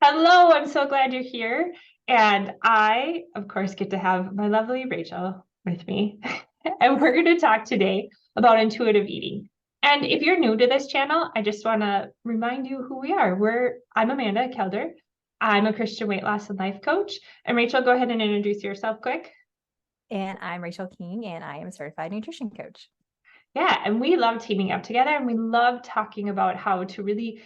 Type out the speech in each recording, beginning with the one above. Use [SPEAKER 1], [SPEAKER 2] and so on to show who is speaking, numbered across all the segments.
[SPEAKER 1] Hello, I'm so glad you're here. And I, of course, get to have my lovely Rachel with me. And we're going to talk today about intuitive eating. And if you're new to this channel, I just want to remind you who we are. I'm Amanda Kelder. I'm a Christian weight loss and life coach. And Rachel, go ahead and introduce yourself quick.
[SPEAKER 2] And I'm Rachel King, and I am a certified nutrition coach.
[SPEAKER 1] Yeah, and we love teaming up together and we love talking about how to really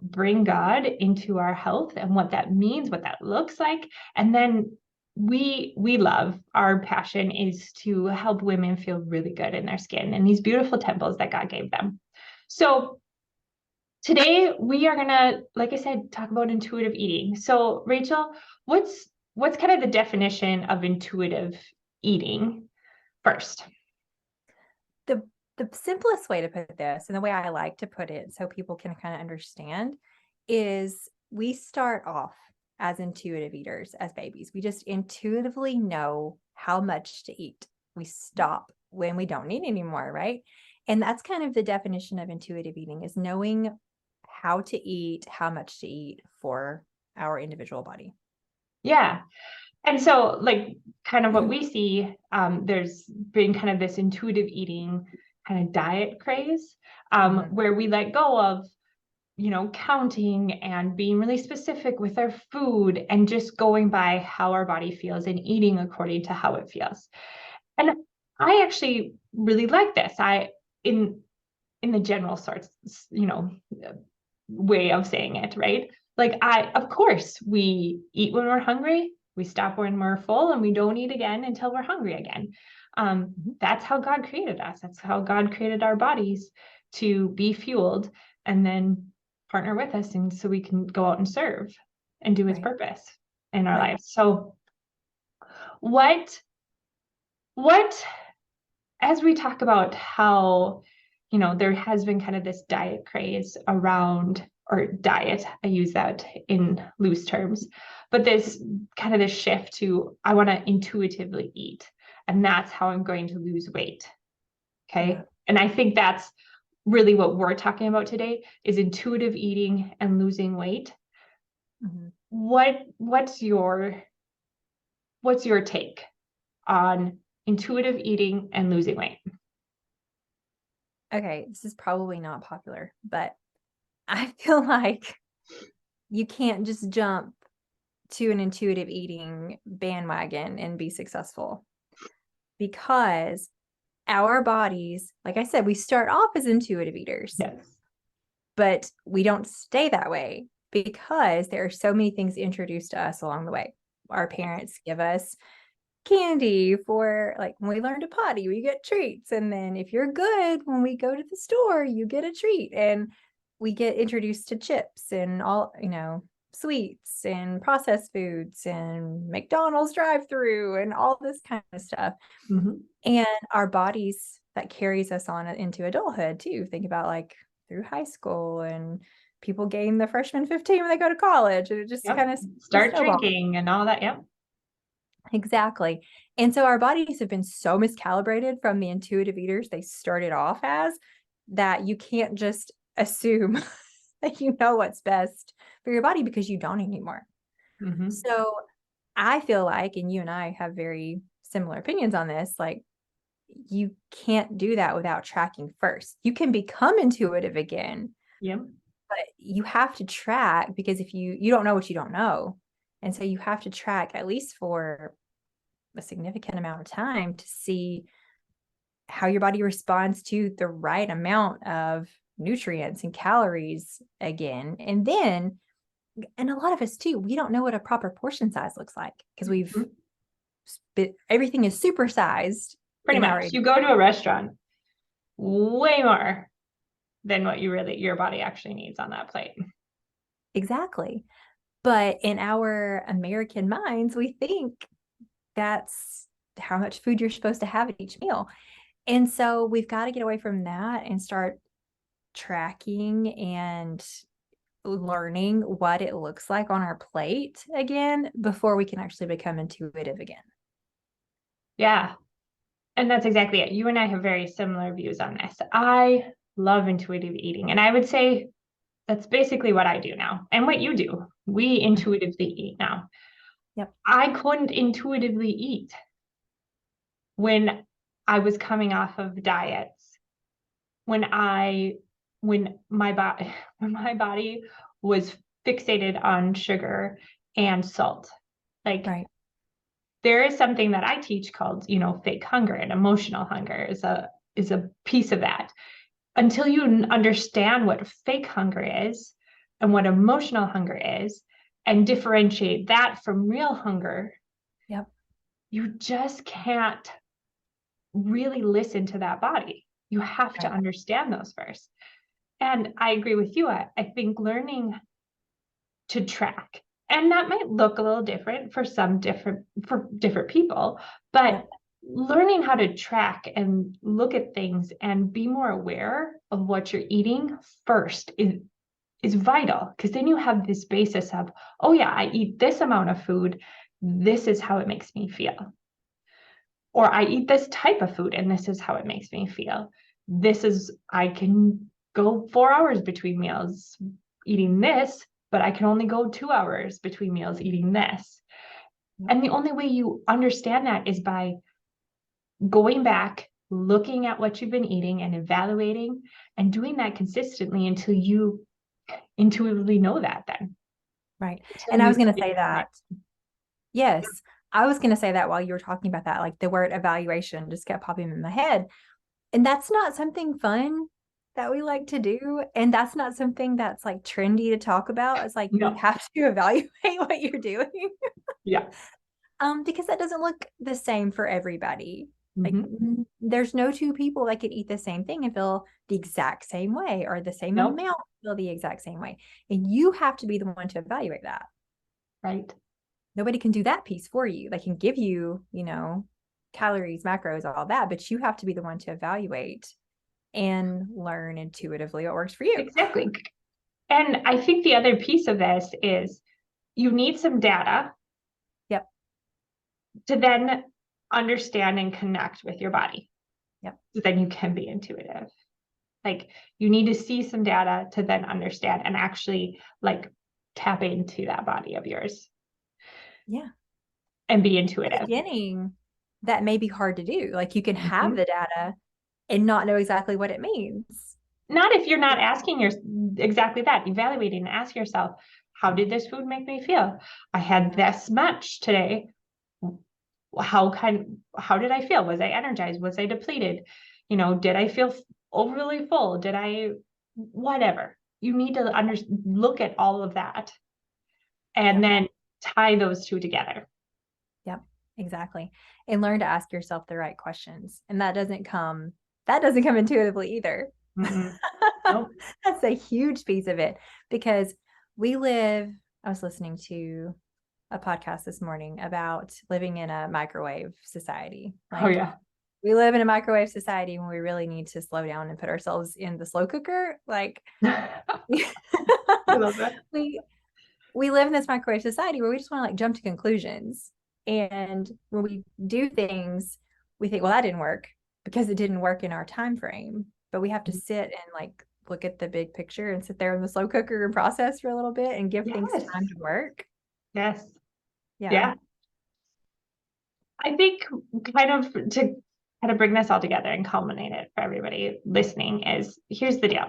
[SPEAKER 1] bring God into our health and what that means, what that looks like. And then we love, our passion is to help women feel really good in their skin and these beautiful temples that God gave them. So today we are gonna, like I said, talk about intuitive eating. So Rachel, what's kind of the definition of intuitive eating first?
[SPEAKER 2] The simplest way to put this, and the way I like to put it so people can kind of understand, is we start off as intuitive eaters as babies. We just intuitively know how much to eat. We stop when we don't need anymore, right? And that's kind of the definition of intuitive eating, is knowing how to eat, how much to eat for our individual body.
[SPEAKER 1] Yeah. And so, like, kind of what we see, there's been kind of this intuitive eating kind of diet craze, where we let go of, counting and being really specific with our food and just going by how our body feels and eating according to how it feels. And I actually really like this. In in the general sorts, way of saying it, right? Like of course, we eat when we're hungry, we stop when we're full, and we don't eat again until we're hungry again. That's how God created us. That's how God created our bodies to be fueled and then partner with us, and so we can go out and serve and do His
[SPEAKER 2] Right,
[SPEAKER 1] purpose in our
[SPEAKER 2] right.
[SPEAKER 1] lives. So, what, what, as we talk about how there has been kind of this diet craze around, or diet, I use that in loose terms, but this kind of this shift to, I want to intuitively eat, and that's how I'm going to lose weight.
[SPEAKER 2] Yeah.
[SPEAKER 1] Okay. And I think that's really what we're talking about today, is intuitive eating and losing weight.
[SPEAKER 2] Mhm.
[SPEAKER 1] What's your take on intuitive eating and losing weight?
[SPEAKER 2] Okay, this is probably not popular, but I feel like you can't just jump to an intuitive eating bandwagon and be successful, because our bodies, like I said, we start off as intuitive eaters,
[SPEAKER 1] Yes.
[SPEAKER 2] but we don't stay that way because there are so many things introduced to us along the way. Our parents give us candy for, like, when we learn to potty, we get treats. And then if you're good, when we go to the store, you get a treat. And we get introduced to chips and all, sweets and processed foods and McDonald's drive-through and all this kind of stuff.
[SPEAKER 1] Mm-hmm.
[SPEAKER 2] And our bodies, that carries us on into adulthood too. Think about, like, through high school, and people gain the freshman 15 when they go to college, and it just
[SPEAKER 1] Yep.
[SPEAKER 2] kind of
[SPEAKER 1] Start
[SPEAKER 2] snowballs.
[SPEAKER 1] drinking and all that. Yep.
[SPEAKER 2] Exactly. And so our bodies have been so miscalibrated from the intuitive eaters they started off as, that you can't just assume that you know what's best for your body, because you don't anymore.
[SPEAKER 1] Mm-hmm.
[SPEAKER 2] So I feel like, and you and I have very similar opinions on this, like, you can't do that without tracking first. You can become intuitive again,
[SPEAKER 1] Yep.
[SPEAKER 2] but you have to track, because if you don't know what you don't know. And so you have to track at least for a significant amount of time to see how your body responds to the right amount of nutrients and calories again. And a lot of us too, we don't know what a proper portion size looks like, because
[SPEAKER 1] Mhm.
[SPEAKER 2] everything is supersized
[SPEAKER 1] Pretty
[SPEAKER 2] in our.
[SPEAKER 1] much. You go to a restaurant, way more than what your body actually needs on that plate.
[SPEAKER 2] Exactly. But in our American minds, we think that's how much food you're supposed to have at each meal. And so we've got to get away from that and start tracking and learning what it looks like on our plate again before we can actually become intuitive again.
[SPEAKER 1] Yeah. And that's exactly it. You and I have very similar views on this. I love intuitive eating. And I would say That's basically what I do now and what you do. We intuitively eat now.
[SPEAKER 2] Yep.
[SPEAKER 1] I couldn't intuitively eat when I was coming off of diets, when my body when my body was fixated on sugar and salt. Like
[SPEAKER 2] Right.
[SPEAKER 1] there is something that I teach called, fake hunger, and emotional hunger is a piece of that. Until you understand what fake hunger is and what emotional hunger is and differentiate that from real hunger,
[SPEAKER 2] Yep.
[SPEAKER 1] you just can't really listen to that body. You have to
[SPEAKER 2] Right.
[SPEAKER 1] understand those first. And I agree with you. I think learning to track, and that might look a little different for different people, but
[SPEAKER 2] Yep.
[SPEAKER 1] learning how to track and look at things and be more aware of what you're eating first is vital, because then you have this basis of, oh yeah, I eat this amount of food, this is how it makes me feel. Or I eat this type of food and this is how it makes me feel. I can go 4 hours between meals eating this, but I can only go 2 hours between meals eating this.
[SPEAKER 2] Yep.
[SPEAKER 1] And the only way you understand that is by going back, looking at what you've been eating and evaluating and doing that consistently until you intuitively know that then.
[SPEAKER 2] Right.
[SPEAKER 1] Until
[SPEAKER 2] And I
[SPEAKER 1] you
[SPEAKER 2] was going to
[SPEAKER 1] see
[SPEAKER 2] say
[SPEAKER 1] it.
[SPEAKER 2] that. Yes. I was going to say that while you were talking about that, like the word evaluation just kept popping in my head. And that's not something fun that we like to do. And that's not something that's like trendy to talk about. It's like you
[SPEAKER 1] No.
[SPEAKER 2] have to evaluate what you're doing.
[SPEAKER 1] Yeah.
[SPEAKER 2] Because that doesn't look the same for everybody. Like
[SPEAKER 1] Mm-hmm.
[SPEAKER 2] there's no two people that could eat the same thing and feel the exact same way, or the same
[SPEAKER 1] Nope.
[SPEAKER 2] amount feel the exact same way. And you have to be the one to evaluate that.
[SPEAKER 1] Right.
[SPEAKER 2] Nobody can do that piece for you. They can give you, calories, macros, all that, but you have to be the one to evaluate and learn intuitively what works for you.
[SPEAKER 1] Exactly. And I think the other piece of this is you need some data.
[SPEAKER 2] Yep.
[SPEAKER 1] To then understand and connect with your body.
[SPEAKER 2] Yep.
[SPEAKER 1] So then you can be intuitive. Like you need to see some data to then understand and actually like tap into that body of yours.
[SPEAKER 2] Yeah.
[SPEAKER 1] And be
[SPEAKER 2] In
[SPEAKER 1] intuitive.
[SPEAKER 2] the beginning, that may be hard to do. Like you can have
[SPEAKER 1] Mhm.
[SPEAKER 2] the data and not know exactly what it means.
[SPEAKER 1] Not if you're not asking exactly that, evaluating and ask yourself, how did this food make me feel? I had this much today. How did I feel? Was I energized? Was I depleted? Did I feel overly full? Did I, whatever. You need to look at all of that and then tie those two together.
[SPEAKER 2] Yep, exactly. And learn to ask yourself the right questions. And that doesn't come intuitively either.
[SPEAKER 1] Nope.
[SPEAKER 2] That's a huge piece of it, because I was listening to a podcast this morning about living in a microwave society.
[SPEAKER 1] Oh yeah.
[SPEAKER 2] We live in a microwave society when we really need to slow down and put ourselves in the slow cooker. Like
[SPEAKER 1] I love that.
[SPEAKER 2] we live in this microwave society where we just want to like jump to conclusions. And when we do things, we think, well, that didn't work because it didn't work in our time frame. But we have to sit and like look at the big picture and sit there in the slow cooker and process for a little bit and give things
[SPEAKER 1] Yes.
[SPEAKER 2] time to work.
[SPEAKER 1] Yes.
[SPEAKER 2] Yeah.
[SPEAKER 1] Yeah. I think to kind of bring this all together and culminate it for everybody listening is, here's the deal.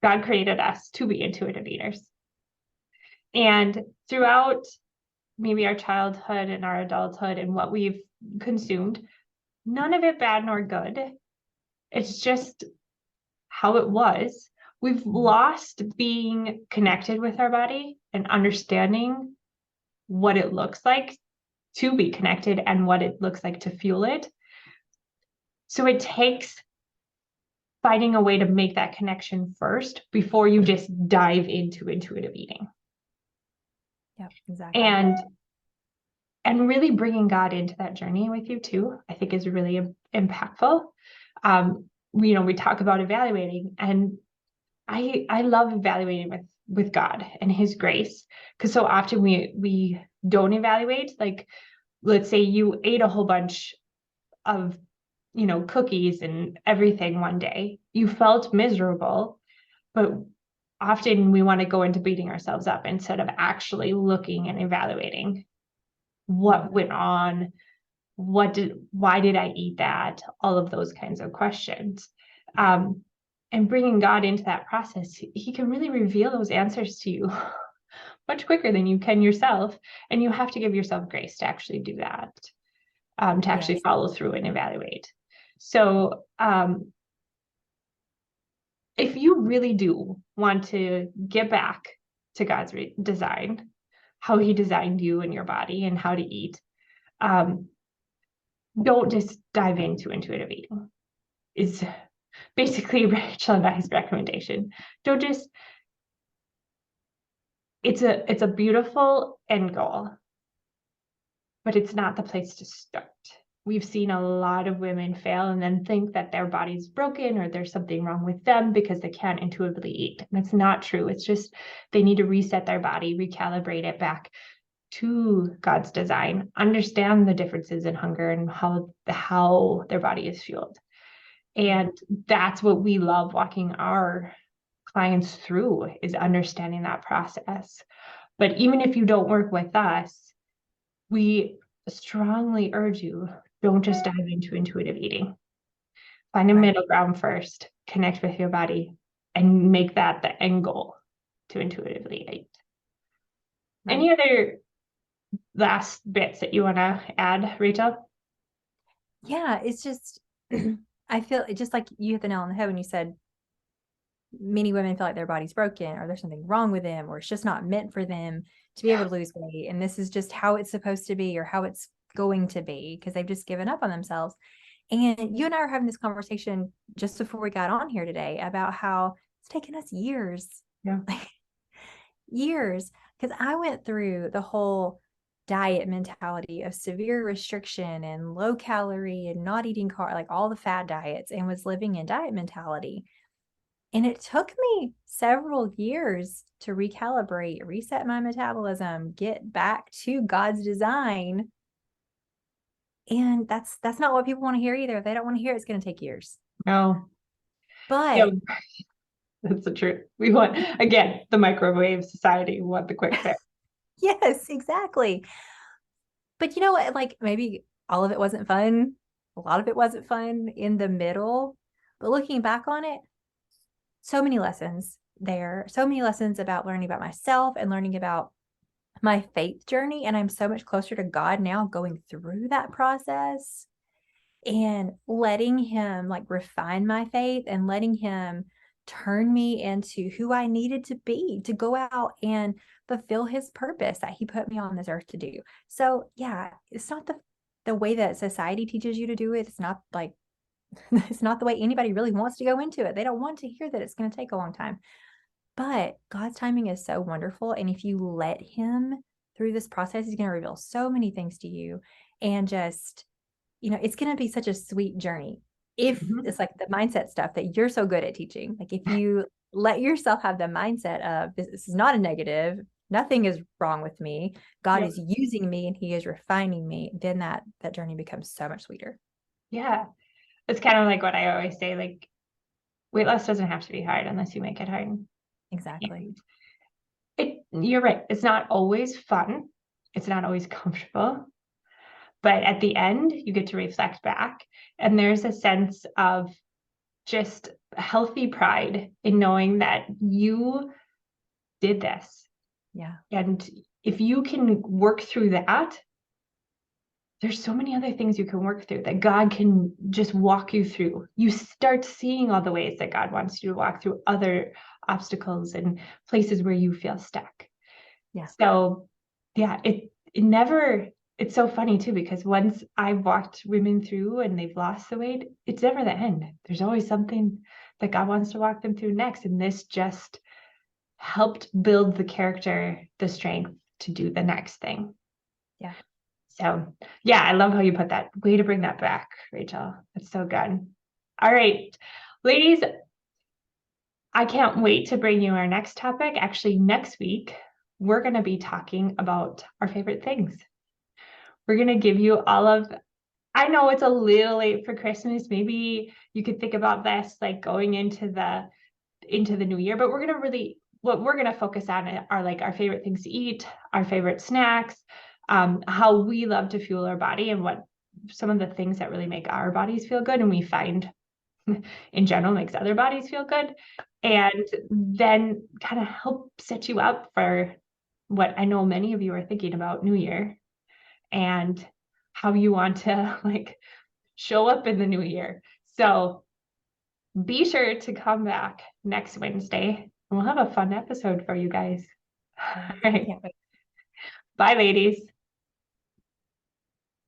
[SPEAKER 1] God created us to be intuitive eaters. And throughout maybe our childhood and our adulthood and what we've consumed, none of it bad nor good. It's just how it was. We've lost being connected with our body and understanding what it looks like to be connected and what it looks like to fuel it. So it takes finding a way to make that connection first before you just dive into intuitive eating.
[SPEAKER 2] Yeah, exactly.
[SPEAKER 1] And really bringing God into that journey with you too, I think is really impactful. We talk about evaluating, and I love evaluating with God and his grace, because so often we don't evaluate. Like, let's say you ate a whole bunch of cookies and everything one day, you felt miserable, but often we want to go into beating ourselves up instead of actually looking and evaluating what went on, why did I eat that? All of those kinds of questions. And bringing God into that process, he can really reveal those answers to you much quicker than you can yourself. And you have to give yourself grace to actually do that, to actually follow through and evaluate. So if you really do want to get back to God's design, how he designed you and your body and how to eat, don't just dive into intuitive eating, is basically Rachel and I's recommendation. Don't just, it's a beautiful end goal, but it's not the place to start. We've seen a lot of women fail and then think that their body's broken or there's something wrong with them because they can't intuitively eat. And it's not true. It's just they need to reset their body, recalibrate it back to God's design, understand the differences in hunger and how their body is fueled. And that's what we love walking our clients through, is understanding that process. But even if you don't work with us, we strongly urge you, don't just dive into intuitive eating. Find a middle ground first, connect with your body, and make that the end goal to intuitively eat. Any other last bits that you want to add, Rachel?
[SPEAKER 2] Yeah, it's just, I feel just like you hit the nail on the head when you said many women feel like their body's broken or there's something wrong with them or it's just not meant for them to be able to lose weight. And this is just how it's supposed to be or how it's going to be because they've just given up on themselves. And you and I were having this conversation just before we got on here today about how it's taken us years.
[SPEAKER 1] Yeah.
[SPEAKER 2] Years. Because I went through the whole diet mentality of severe restriction and low calorie and not eating like all the fad diets, and was living in diet mentality. And it took me several years to recalibrate, reset my metabolism, get back to God's design. And that's not what people want to hear either. If they don't want to hear it, it's going to take years.
[SPEAKER 1] No.
[SPEAKER 2] But
[SPEAKER 1] yeah, that's the truth. We want, again, the microwave society. We want the quick fix.
[SPEAKER 2] Yes, exactly. But you know what? Like maybe all of it wasn't fun. A lot of it wasn't fun in the middle. But looking back on it, so many lessons there, so many lessons about learning about myself and learning about my faith journey. And I'm so much closer to God now going through that process and letting him like refine my faith and letting him turn me into who I needed to be to go out and fulfill his purpose that he put me on this earth to do. So yeah, it's not the way that society teaches you to do it. It's not like, it's not the way anybody really wants to go into it. They don't want to hear that it's going to take a long time. But God's timing is so wonderful. And if you let him through this process, he's going to reveal so many things to you. And just, it's going to be such a sweet journey. If it's like the mindset stuff that you're so good at teaching, like if you let yourself have the mindset of this is not a negative, nothing is wrong with me. God is using me and he is refining me. Then that journey becomes so much sweeter.
[SPEAKER 1] Yeah. It's kind of like what I always say, like weight loss doesn't have to be hard unless you make it hard.
[SPEAKER 2] Exactly.
[SPEAKER 1] You're right. It's not always fun. It's not always comfortable. But at the end, you get to reflect back. And there's a sense of just healthy pride in knowing that you did this.
[SPEAKER 2] Yeah.
[SPEAKER 1] And if you can work through that, there's so many other things you can work through that God can just walk you through. You start seeing all the ways that God wants you to walk through other obstacles and places where you feel stuck.
[SPEAKER 2] Yeah.
[SPEAKER 1] So yeah, it's so funny too, because once I've walked women through and they've lost the weight, it's never the end. There's always something that God wants to walk them through next. And this just helped build the character, the strength to do the next thing.
[SPEAKER 2] Yeah.
[SPEAKER 1] So yeah, I love how you put that. Way to bring that back, Rachel. That's so good. All right, ladies, I can't wait to bring you our next topic. Actually, next week, we're going to be talking about our favorite things. We're going to give you I know it's a little late for Christmas. Maybe you could think about this like going into the new year, but we're going to really what we're going to focus on are like our favorite things to eat, our favorite snacks, how we love to fuel our body, and what some of the things that really make our bodies feel good and we find in general makes other bodies feel good, and then kind of help set you up for what I know many of you are thinking about, New Year, and how you want to like show up in the new year. So be sure to come back next Wednesday and we'll have a fun episode for you guys. All right.
[SPEAKER 2] Can't wait.
[SPEAKER 1] Bye, ladies.